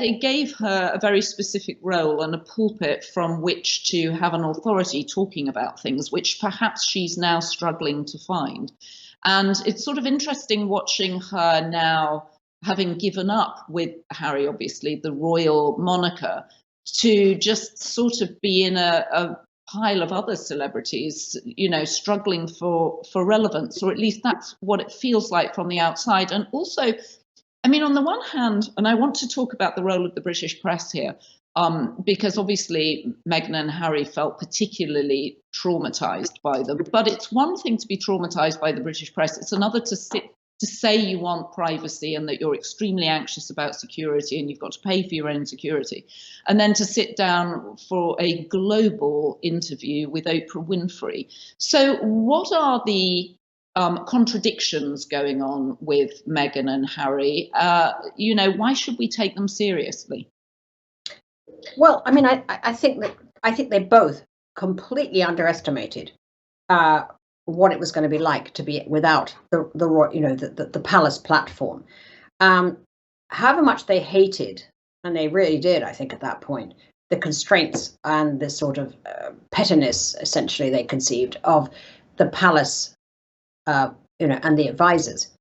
it gave her a very specific role and a pulpit from which to have an authority talking about things, which perhaps she's now struggling to find. And it's sort of interesting watching her now, having given up with Harry, obviously, the royal moniker, to just sort of be in a pile of other celebrities, struggling for relevance, or at least that's what it feels like from the outside. And also, I mean, on the one hand, and I want to talk about the role of the British press here, because obviously Meghan and Harry felt particularly traumatized by them. But it's one thing to be traumatized by the British press. It's another to say you want privacy and that you're extremely anxious about security and you've got to pay for your own security. And then to sit down for a global interview with Oprah Winfrey. So what are the contradictions going on with Meghan and Harry? Why should we take them seriously? Well, I mean, I think they both completely underestimated what it was going to be like to be without the palace platform. However much they hated, and they really did, I think, at that point, the constraints and the sort of pettiness, essentially, they conceived of the palace, and the advisors.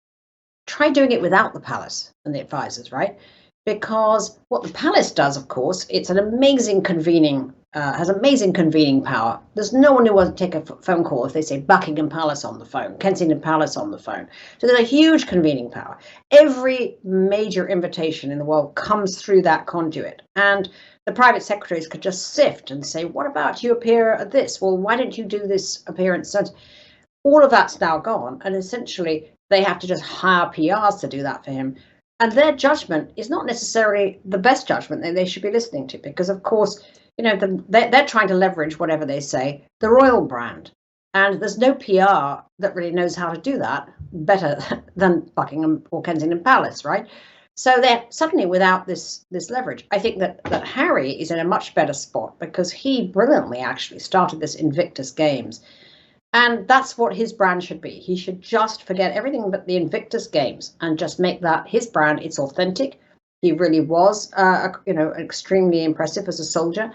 Try doing it without the palace and the advisors, right? Because what the palace does, of course, it's an amazing convening, has amazing convening power. There's no one who won't take a phone call if they say Buckingham Palace on the phone, Kensington Palace on the phone. So there's a huge convening power. Every major invitation in the world comes through that conduit. And the private secretaries could just sift and say, what about you appear at this? Well, why don't you do this appearance? And all of that's now gone. And essentially, they have to just hire PRs to do that for him. And their judgment is not necessarily the best judgment that they should be listening to, because, of course, they're trying to leverage whatever they say, the royal brand. And there's no PR that really knows how to do that better than Buckingham or Kensington Palace, right? So they're suddenly without this leverage. I think that Harry is in a much better spot because he brilliantly actually started this Invictus Games. And that's what his brand should be. He should just forget everything but the Invictus Games and just make that his brand. It's authentic. He really was, extremely impressive as a soldier.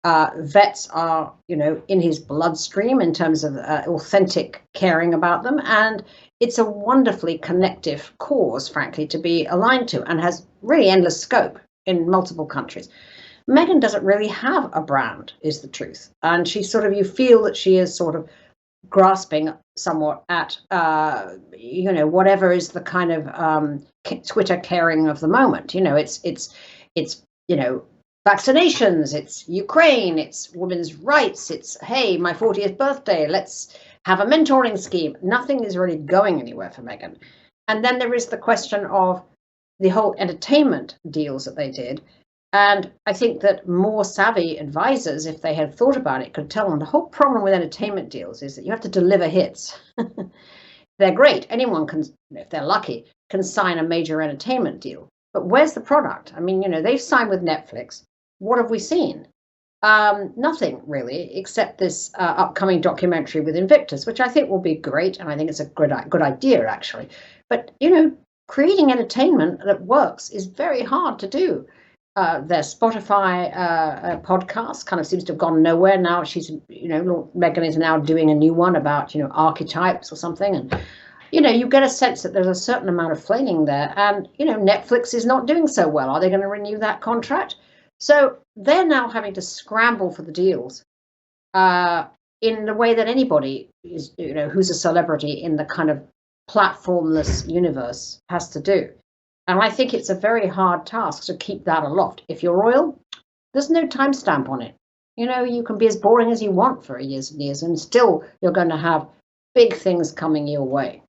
Vets are, in his bloodstream in terms of authentic caring about them. And it's a wonderfully connective cause, frankly, to be aligned to, and has really endless scope in multiple countries. Meghan doesn't really have a brand, is the truth. And she you feel that she is sort of grasping somewhat at, whatever is the kind of Twitter caring of the moment. It's vaccinations, it's Ukraine, it's women's rights, it's, hey, my 40th birthday, let's have a mentoring scheme. Nothing is really going anywhere for Meghan. And then there is the question of the whole entertainment deals that they did. And I think that more savvy advisors, if they had thought about it, could tell them the whole problem with entertainment deals is that you have to deliver hits. They're great. Anyone can, if they're lucky, can sign a major entertainment deal. But where's the product? I mean, they've signed with Netflix. What have we seen? Nothing really, except this upcoming documentary with Invictus, which I think will be great. And I think it's a good idea, actually. But, creating entertainment that works is very hard to do. Their Spotify podcast kind of seems to have gone nowhere. Now she's, Meghan is now doing a new one about, archetypes or something. And, you get a sense that there's a certain amount of flailing there. And, Netflix is not doing so well. Are they going to renew that contract? So they're now having to scramble for the deals in the way that anybody is, who's a celebrity in the kind of platformless universe has to do. And I think it's a very hard task to keep that aloft. If you're royal, there's no timestamp on it. You can be as boring as you want for years and years, and still you're going to have big things coming your way.